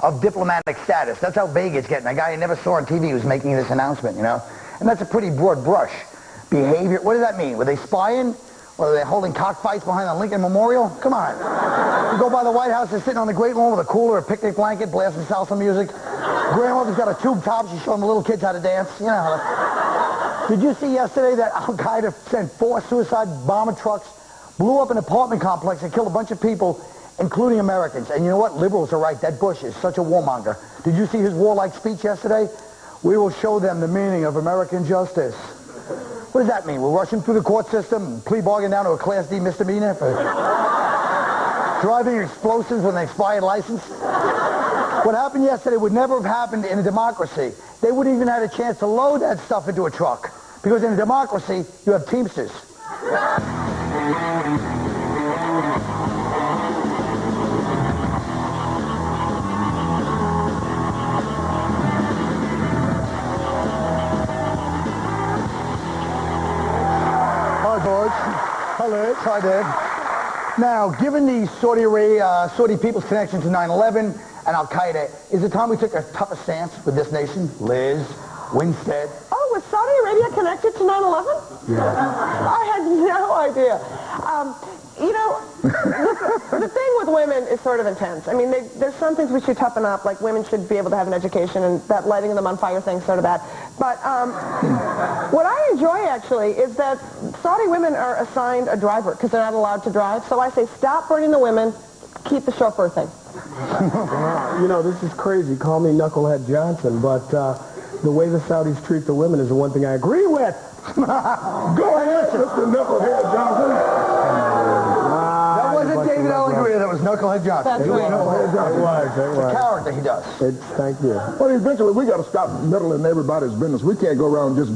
of diplomatic status. That's how vague it's getting. A guy I never saw on TV was making this announcement, you know? And that's a pretty broad brush. Behavior, what does that mean? Were they spying? Or are they holding cockfights behind the Lincoln Memorial? Come on. You go by the White House, they're sitting on the Great Lawn with a cooler, a picnic blanket, blasting salsa music. Grandmother's got a tube top, she's showing the little kids how to dance. You know. Did you see yesterday that Al-Qaeda sent 4 suicide bomber trucks, blew up an apartment complex and killed a bunch of people, including Americans? And you know what? Liberals are right. That Bush is such a warmonger. Did you see his warlike speech yesterday? We will show them the meaning of American justice. What does that mean? We're rushing through the court system, plea bargain down to a Class D misdemeanor for driving explosives with an expired license? What happened yesterday would never have happened in a democracy. They wouldn't even have had a chance to load that stuff into a truck. Because in a democracy, you have Teamsters. Hello, hi there. Now, given the Saudi people's connection to 9/11 and Al-Qaeda, is it time we took a tougher stance with this nation? Lizz, Winstead. Oh, was Saudi Arabia connected to 9/11? Yeah. I had no idea. You know, the thing with women is sort of intense. I mean, there's some things we should toughen up, like women should be able to have an education, and that lighting them on fire thing's sort of bad. But what I enjoy, actually, is that Saudi women are assigned a driver because they're not allowed to drive. So I say, stop burning the women, keep the chauffeur thing. You know, this is crazy. Call me Knucklehead Johnson, but the way the Saudis treat the women is the one thing I agree with. Go ahead, Mr. Knucklehead Johnson. That wasn't David Allen Grier, that was Knucklehead Johnson. That's right. It was. It's a character he does. Thank you. Well, eventually we got to stop meddling in everybody's business. We can't go around just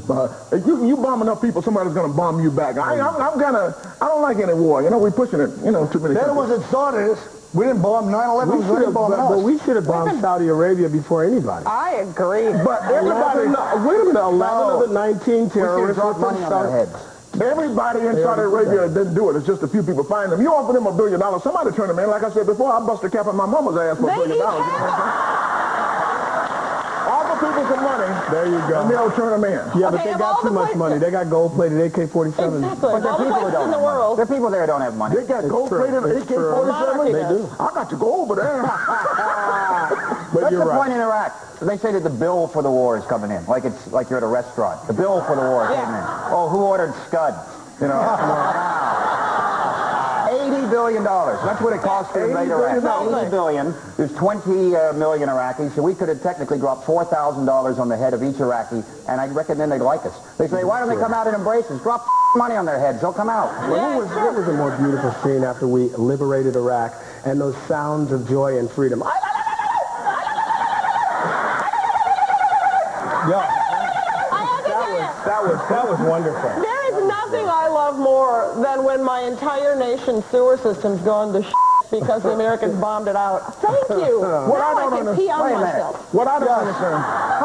if you bomb enough people, somebody's going to bomb you back. I don't like any war. You know, we're pushing it. You know, too many. They're the ones that started it. We didn't bomb 9/11. We didn't bomb us. But we should have bombed Saudi Arabia before anybody. I agree. But everybody, wait a minute, 11 of the 19 terrorists were from Saudi. Everybody in Saudi Arabia didn't do it. It's just a few people find them. You offer them $1 billion. Somebody turn them in. Like I said before, I bust a cap on my mama's ass for $1 billion. Offer people some money. There you go. And they'll turn them in. Yeah, but they got too much money. They got gold-plated AK-47s. Exactly. But there are people that don't have money. There are people there who don't have money. They got gold-plated AK-47s? They do. I got to go over there. But That's you're the right. point in Iraq. They say that the bill for the war is coming in, like you're at a restaurant. The bill for the war came in. Oh, who ordered Scud? You know. $80 billion. That's what it costs to invade Iraq. $80 billion. There's 20 million Iraqis, so we could have technically dropped $4,000 on the head of each Iraqi, and I reckon then they'd like us. They say, why don't they come out and embrace us? Drop money on their heads. They'll come out. Well, what was a more beautiful scene after we liberated Iraq and those sounds of joy and freedom? That was wonderful. There is nothing I love more than when my entire nation's sewer system's gone to because the Americans bombed it out. Thank you. Now I can pee on myself. What I don't understand,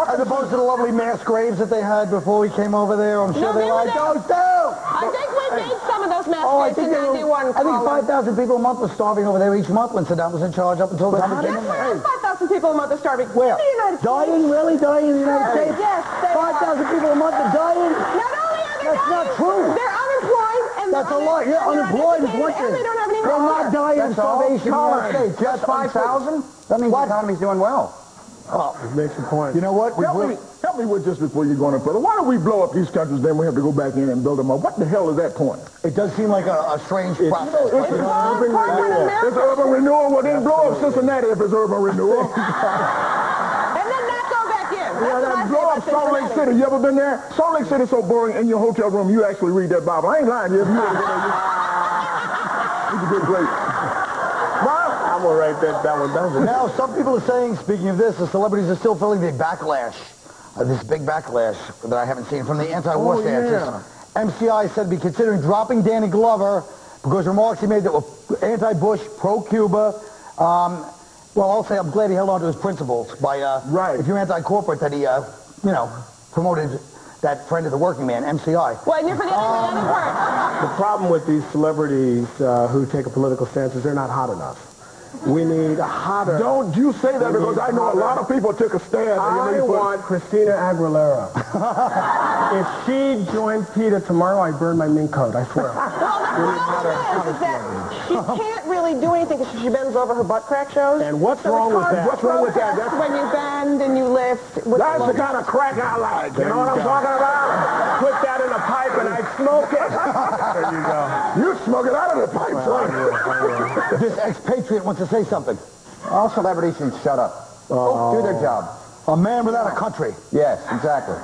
as opposed to the lovely mass graves that they had before we came over there, I'm sure they like, don't do! I think we made some of those mass graves in 91. I think 5,000 people a month were starving over there each month when Saddam was in charge up until the time he came in there. 5,000 people a month are starving. Where? In the United States. Dying? Really? Dying in the United States? Yes, 5,000 people a month are dying? Not only are they That's dying, not true. They're unemployed. And That's a lie. You're unemployed is one thing. And they don't have any They're not dying of starvation in the United States. Just 5,000? That means the economy's doing well. Oh, it makes a point. You know what? Help me with just before you go on further. Why don't we blow up these countries, then we have to go back in and build them up? What the hell is that point? It does seem like a strange process. It's urban renewal. Well, then blow up Cincinnati if it's urban renewal. And then not go back in. That's blow up Salt Lake City. You ever been there? Salt Lake City's so boring. In your hotel room, you actually read that Bible. I ain't lying to you. If you ever been there, you could get great. I'm going to write that one down. Now, some people are saying, speaking of this, the celebrities are still feeling the backlash, this big backlash that I haven't seen from the anti-war stances. MCI said to be considering dropping Danny Glover because remarks he made that were anti-Bush, pro-Cuba. Well, I'll say I'm glad he held on to his principles by, if you're anti-corporate, that he, promoted that friend of the working man, MCI. Well, and you're forgetting the other part. The problem with these celebrities who take a political stance is they're not hot enough. We need a hotter. Don't you say that because I know a lot of people took a stand. I want Christina Aguilera. If she joins Peter tomorrow, I burn my mink coat, I swear. Well, the problem is that she can't really do anything because she bends over her butt crack shows. And what's wrong with that? What's wrong with that? That's when you bend and you lift. That's the kind of crack I like. You know what I'm talking about? Put that in a pipe and I smoke it. There you go. You smoke it out of the pipe, son. This expatriate wants to say something. All celebrities should shut up. Do their job. A man without a country. Yes, exactly.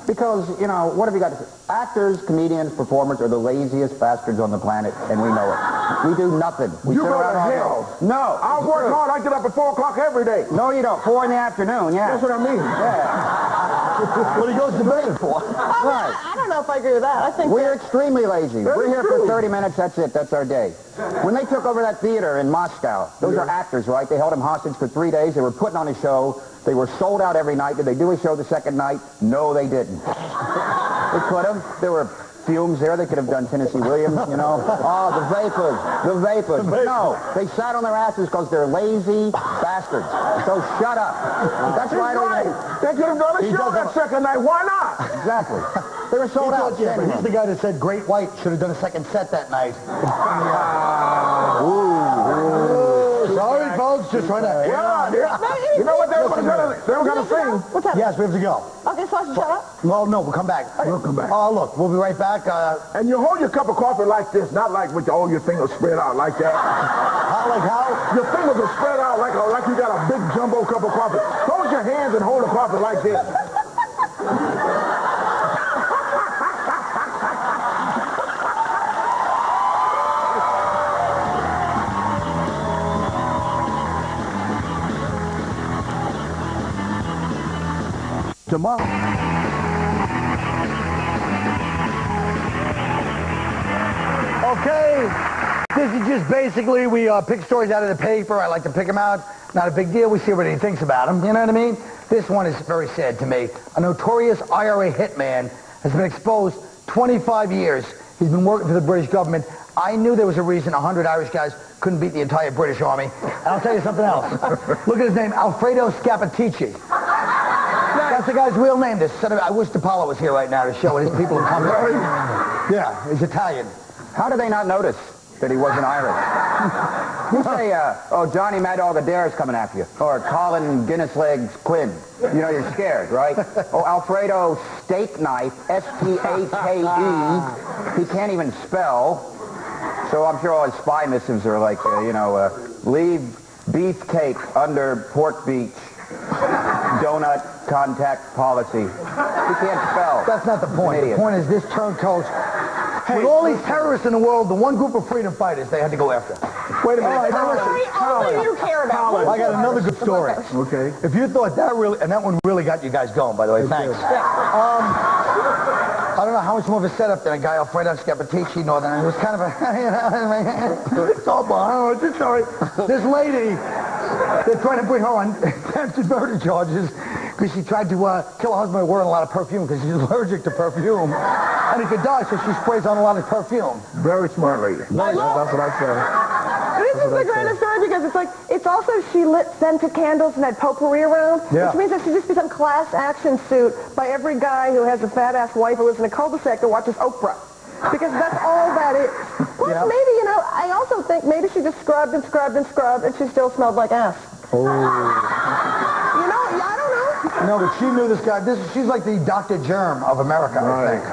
Because, you know, what have you got to say? Actors, comedians, performers are the laziest bastards on the planet, and we know it. We do nothing. We You sit go around to all day. hell. No. I work hard. I get up at 4 o'clock every day. No, you don't. 4 in the afternoon, yeah. That's what I mean. Yeah. What he goes to bed for. Right. I don't know if I agree with that. I think We're extremely lazy. We're here true. for 30 minutes, that's it. That's our day. When they took over that theater in Moscow, those are actors, right? They held him hostage for 3 days. They were putting on a show. They were sold out every night. Did they do a show the second night? No, they didn't. They could have. There were fumes there. They could have done Tennessee Williams, you know. Oh, the vapors. But no, they sat on their asses because they're lazy bastards. So shut up. That's why I don't Right. They could have done a show that second night. Why not? Exactly. They were sold out. Yeah, but he's the guy that said Great White should have done a second set that night. Sorry, folks, just trying to... You know what they were going to sing? What's happening? Yes, we have to go. Okay, so I should shut up? Well, no, we'll come back. We'll come back. Oh, look, we'll be right back. And you hold your cup of coffee like this, not like with all your fingers spread out like that. How, like how? Your fingers are spread out like you got a big jumbo cup of coffee. Close your hands and hold the coffee like this. Tomorrow. Okay, this is just basically, we pick stories out of the paper. I like to pick them out. Not a big deal. We see what he thinks about them. You know what I mean? This one is very sad to me. A notorious IRA hitman has been exposed 25 years. He's been working for the British government. I knew there was a reason 100 Irish guys couldn't beat the entire British Army. And I'll tell you something else. Look at his name, Alfredo Scappaticci. That's the guy's real name. I wish DePaulo was here right now to show what his people have come to. Yeah, he's Italian. How did they not notice that he wasn't Irish? You say, oh, Johnny Mad Dog Adair's coming after you. Or Colin Guinness Legs Quinn. You know, you're scared, right? Oh, Alfredo Steak Knife, S-T-A-K-E. He can't even spell. So I'm sure all his spy missives are like, leave beefcake under pork beach. Donut contact policy. He can't spell. That's not the point. The point is this turncoat. With all these terrorists in the world, the one group of freedom fighters they had to go after. Wait a minute. Only you care about. I got another good story. Okay. If you thought that really, and that one really got you guys going, by the way, thanks. I don't know how much more of a setup than a guy Alfredo Scappaticci Northern. It was kind of a, sorry. This lady, they're trying to bring her on attempted murder charges because she tried to kill her husband by wearing a lot of perfume because she's allergic to perfume. And he could die, so she sprays on a lot of perfume. Very smart lady. That's what I say. This is the greatest story because it's also she lit scented candles and had potpourri around, which means that she just become class action suit by every guy who has a fat ass wife who lives in a cul-de-sac that watches Oprah. Because that's all that is. Plus, maybe, I also think maybe she just scrubbed and scrubbed and scrubbed and she still smelled like ass. Oh. I don't know. No, but she knew this guy. She's like the Dr. Germ of America, I think.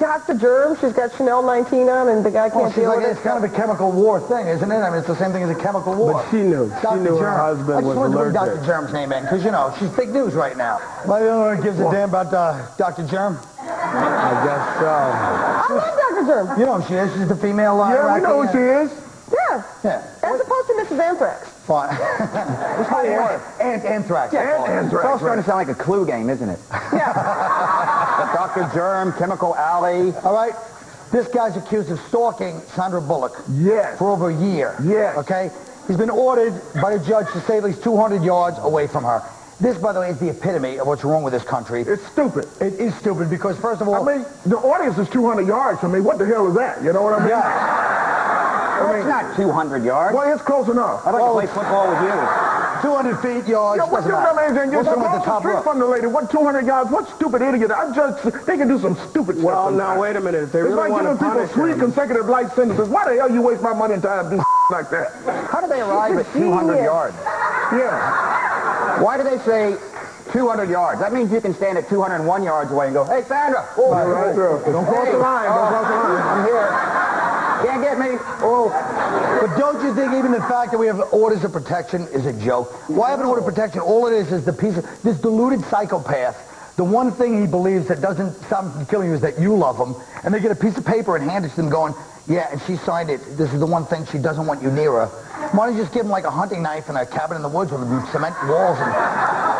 Dr. Germ, she's got Chanel 19 on, and the guy can't deal with it. It's kind of a chemical war thing, isn't it? I mean, it's the same thing as a chemical war. But she knew. She knew her husband was allergic. I just wanted to put Dr. Germ's name in, because, she's big news right now. Well, you know what gives a damn about Dr. Germ? I guess so. I love Dr. Germ. You know who she is. She's the female Yeah, we know who she is. Yeah. As opposed to Mrs. Anthrax. Fine. Anthrax. It's all starting to sound like a clue game, isn't it? Yeah. Dr. Germ, Chemical Alley. All right. This guy's accused of stalking Sandra Bullock. Yes. For over a year. Yes. Okay? He's been ordered by a judge to stay at least 200 yards away from her. This, by the way, is the epitome of what's wrong with this country. It's stupid. It is stupid because, first of all... I mean, the audience is 200 yards from me. What the hell is that? You know what I mean? Yeah. That's not 200 yards. Well, it's close enough. I'd like to play football with you. 200 feet, yards. Yeah, what's doesn't your matter. name? We'll swim at the top rope. from the lady. What 200 yards? What stupid idiot? They can do some stupid stuff. Well, now, wait a minute. If they It's really like want to giving people punish 3 consecutive life sentences. Why the hell you waste my money and time to do like that? How do they arrive at 200 yards? Yeah. Why do they say 200 yards? That means you can stand at 201 yards away and go, hey, Sandra. Oh, Right, girl. Don't cross the line. Don't cross the line. I'm here. Can't get me. Oh. But don't you think even the fact that we have orders of protection is a joke? Why have an order of protection? All it is the piece of this deluded psychopath. The one thing he believes that doesn't stop him from killing you is that you love him. And they get a piece of paper and hand it to them going, yeah, and she signed it. This is the one thing she doesn't want you near her. Why don't you just give him like a hunting knife and a cabin in the woods with cement walls? And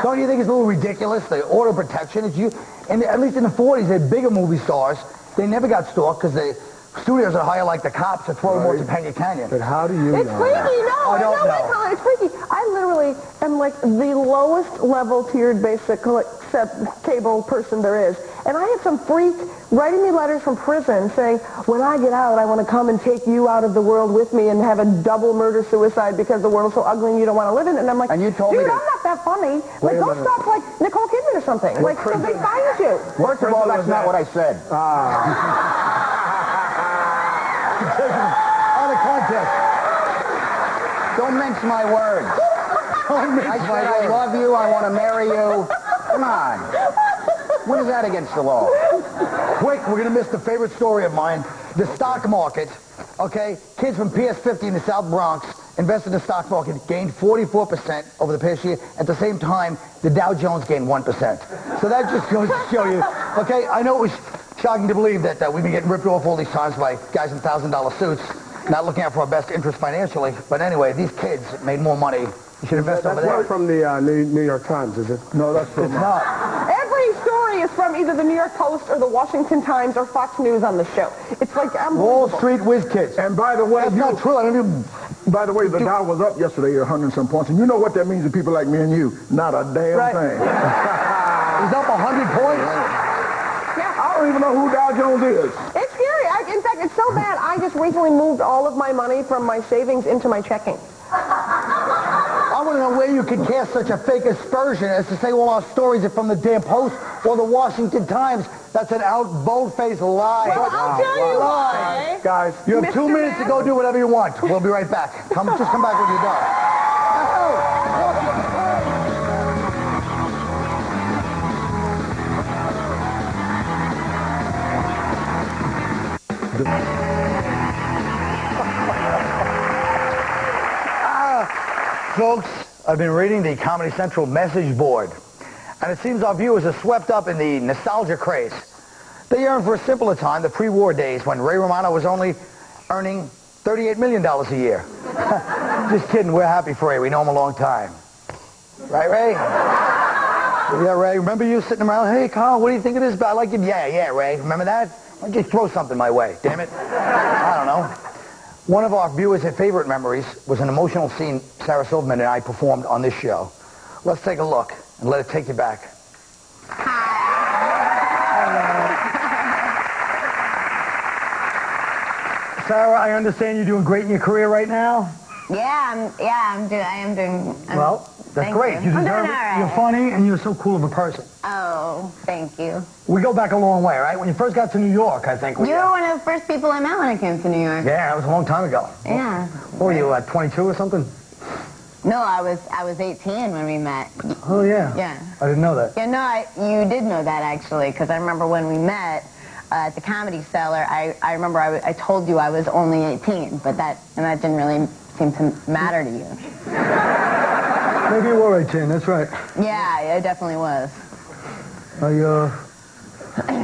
don't you think it's a little ridiculous? The order of protection is you. And at least in the 40s, they're bigger movie stars. They never got stalked because the studios would hire like the cops to throw them off Topanga Canyon. But how do you It's know? freaky, no. I don't know. It's freaky. I literally am like the lowest level tiered basic cable person there is. And I had some freak writing me letters from prison saying, when I get out, I want to come and take you out of the world with me and have a double murder-suicide because the world's so ugly and you don't want to live in it. And I'm like, And you told me dude, that- I'm not that funny. Like, go stop like Nicole Kidman or something. Like, so they find you. First of all, that's not what I said. Out of context. Don't mince my words. I said I love you, I want to marry you. Come on. What is that against the law? Quick, we're going to miss the favorite story of mine. The stock market, okay? Kids from PS 50 in the South Bronx invested in the stock market, gained 44% over the past year. At the same time, the Dow Jones gained 1%. So that just goes to show you, okay? I know it was shocking to believe that we've been getting ripped off all these times by guys in $1,000 suits, not looking out for our best interest financially. But anyway, these kids made more money. You should invest over That's there. not from the New York Times, is it? No, that's from... It's not. Every story is from either the New York Post or the Washington Times or Fox News on the show. It's like Wall unbelievable. Street whiz kids. And by the way, That's not true. I don't even... By the way, the Dow was up yesterday 100 and some points, and you know what that means to people like me and you? Not a damn Right. thing. He's up 100 points. I don't even know who Dow Jones is. It's scary. In fact, it's so bad, I just recently moved all of my money from my savings into my checking. I want to know where you can cast such a fake aspersion as to say all our stories are from the damn Post or the Washington Times. That's an bold-faced lie. Well, I'll tell you why. Guys, You have 2 Mr. minutes to Man. go do whatever you want. We'll be right back. Just come back when you're done. Folks, I've been reading the Comedy Central message board, and it seems our viewers are swept up in the nostalgia craze. They yearn for a simpler time, the pre-war days, when Ray Romano was only earning $38 million a year. Just kidding, we're happy for Ray. We know him a long time. Right, Ray? Yeah, Ray. Remember you sitting around, hey, Carl, what do you think of this? I like it. Yeah, Ray. Remember that? Why don't you throw something my way, damn it? I don't know. One of our viewers' favorite memories was an emotional scene Sarah Silverman and I performed on this show. Let's take a look and let it take you back. Sarah, I understand you're doing great in your career right now. I am doing. Well, that's thank great. you. You I'm deserve doing it. all right. You're funny and you're so cool of a person. Oh, thank you. We go back a long way, right? When you first got to New York, I think. You were one of the first people I met when I came to New York. Yeah, that was a long time ago. Yeah. What were you, 22 or something? No, I was 18 when we met. Oh, yeah. Yeah. I didn't know that. Yeah, no, you did know that actually, because I remember when we met at the Comedy Cellar. I remember I told you I was only 18, but that didn't really seem to matter to you. Maybe you were 18, that's right. Yeah, it definitely was. I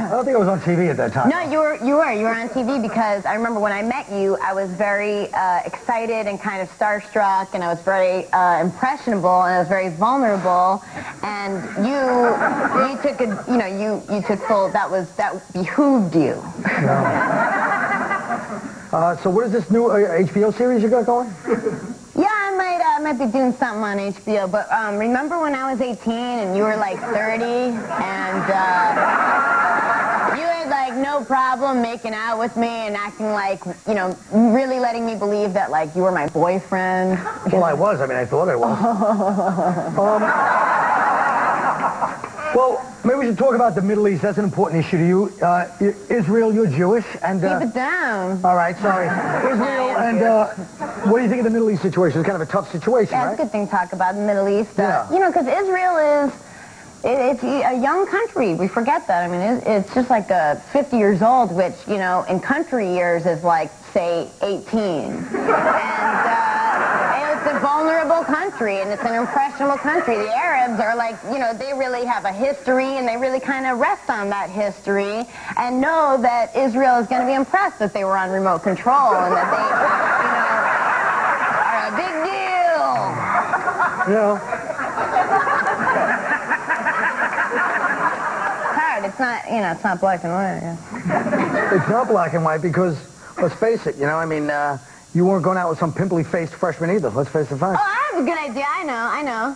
don't think I was on TV at that time. No, you were on TV because I remember when I met you, I was very excited and kind of starstruck, and I was very impressionable, and I was very vulnerable, and you took you took full, that behooved you. So what is this new HBO series you got going? Yeah, I might be doing something on HBO, but remember when I was 18 and you were like 30 and you had like no problem making out with me and acting like, you know, really letting me believe that, like, you were my boyfriend. Well, I was. I mean, I thought I was. Well, maybe we should talk about the Middle East. That's an important issue to you. Israel, you're Jewish, and... Keep it down. All right, sorry. Israel, and what do you think of the Middle East situation? It's kind of a tough situation, Yeah, right? it's a good thing to talk about the Middle East. Yeah. You know, because Israel is... It's a young country. We forget that. I mean, it's just like 50 years old, which, you know, in country years is like, say, 18. And it's a vulnerable country, and it's an impressionable country. The Arabs are like, you know, they really have a history, and they really kind of rest on that history and know that Israel is going to be impressed that they were on remote control and that they, you know, are a big deal. You know. It's not, you know, it's not black and white. Yeah. It's not black and white because, let's face it, you know, I mean, you weren't going out with some pimply-faced freshman either. Let's face the facts. Oh, I have a good idea. I know.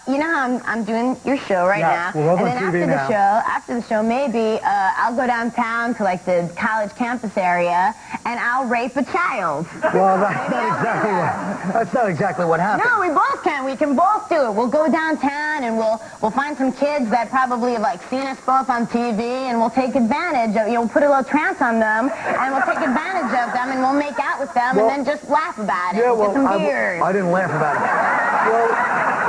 You know how I'm doing your show right now, we're over and on then TV after the show, maybe I'll go downtown to like the college campus area, and I'll rape a child. Well, that's not exactly what happened. No, we both can. We can both do it. We'll go downtown, and we'll find some kids that probably have like seen us both on TV, and we'll take advantage of. We'll put a little trance on them, and we'll take advantage of them, and we'll make out with them, and then just laugh about it. Yeah, Get some beers. I didn't laugh about it. Well,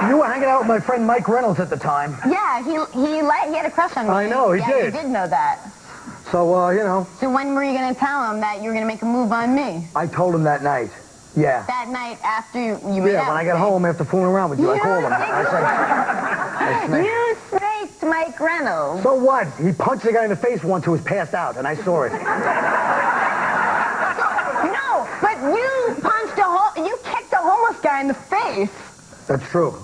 you were hanging out with my friend Mike Reynolds at the time. Yeah, he had a crush on me. I know, he did. Yeah, you did know that. So, you know. So when were you going to tell him that you were going to make a move on me? I told him that night. Yeah. That night after you made out when I got with me. home after fooling around with you, I called him. I said, you snaked Mike Reynolds. So what? He punched the guy in the face once who was passed out, and I saw it. No, but you kicked a homeless guy in the face. That's true.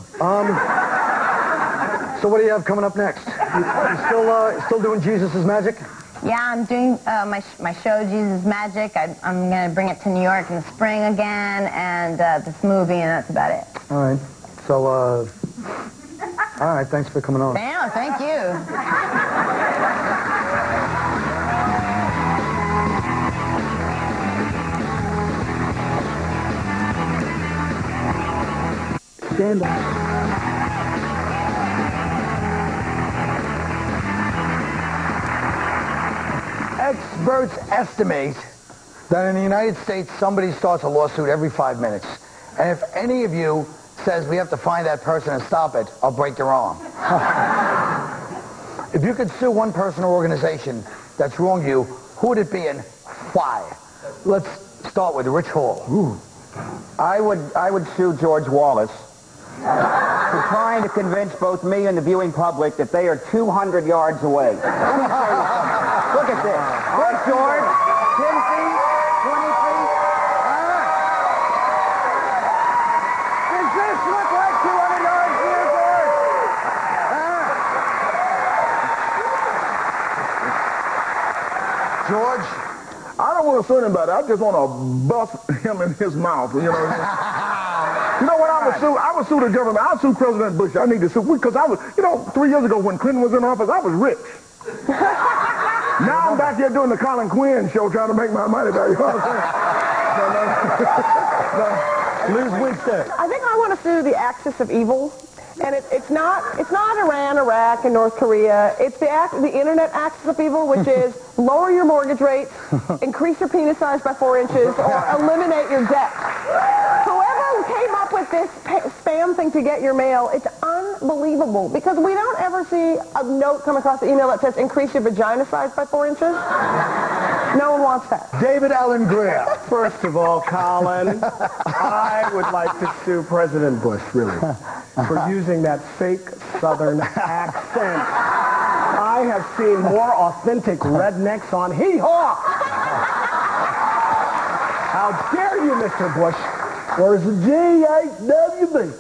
So what do you have coming up next? You still doing Jesus' Magic? Yeah, I'm doing my show, Jesus Magic. I'm going to bring it to New York in the spring again, and this movie, and that's about it. All right. So, all right, thanks for coming on. Yeah, thank you. Stand up. Experts estimate that in the United States, somebody starts a lawsuit every 5 minutes. And if any of you says we have to find that person and stop it, I'll break your arm. If you could sue one person or organization that's wronged you, who would it be and why? Let's start with Rich Hall. Ooh. I would sue George Wallace for trying to convince both me and the viewing public that they are 200 yards away. Let me show you something. Look at this. Look, George. 10 feet, 20 feet. Does this look like 200 yards here, George? George, I don't want to sue anybody. I just want to bust him in his mouth. You know what I would sue the government. I'll sue President Bush. I need to sue because I was, 3 years ago when Clinton was in office, I was rich. Now I'm back here doing the Colin Quinn show trying to make my money back. You know what I'm saying? Liz Winstead. I think I want to sue the axis of evil. And it's not Iran, Iraq, and North Korea. It's the internet axis of evil, which is lower your mortgage rates, increase your penis size by 4 inches, or eliminate your debt. Whoever came up with this spam thing to get your mail, it's unbelievable because we don't ever see a note come across the email that says increase your vagina size by 4 inches. No one wants that. David Allen Grier. First of all, Colin, I would like to sue President Bush, really, for using that fake Southern accent. I have seen more authentic rednecks on Hee-Haw. How dare you, Mr. Bush? Where's the G-H-W-B?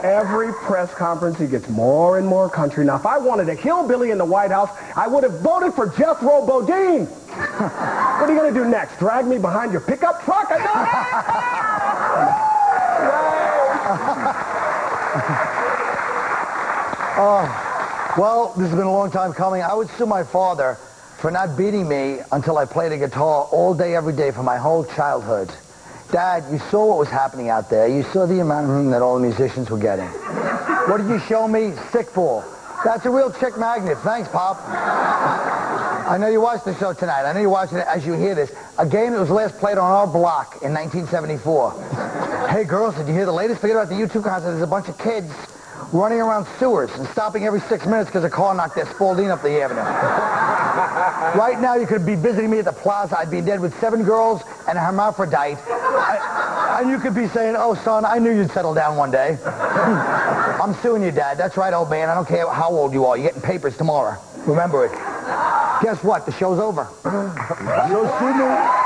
Every press conference, he gets more and more country. Now, if I wanted a hillbilly in the White House, I would have voted for Jethro Bodine. What are you going to do next? Drag me behind your pickup truck? Well, this has been a long time coming. I would sue my father for not beating me until I played the guitar all day, every day for my whole childhood. Dad, you saw what was happening out there. You saw the amount of room that all the musicians were getting. What did you show me? Stick ball. That's a real chick magnet. Thanks, Pop. I know you watched the show tonight. I know you're watching it as you hear this. A game that was last played on our block in 1974. Hey, girls, did you hear the latest? Forget about the YouTube concert. There's a bunch of kids running around sewers and stopping every 6 minutes because a car knocked their Spalding up the avenue. Right now, you could be visiting me at the plaza. I'd be in bed with 7 girls and a hermaphrodite. And you could be saying, oh, son, I knew you'd settle down one day. I'm suing you, Dad. That's right, old man. I don't care how old you are. You're getting papers tomorrow. Remember it. Guess what? The show's over. So sue me.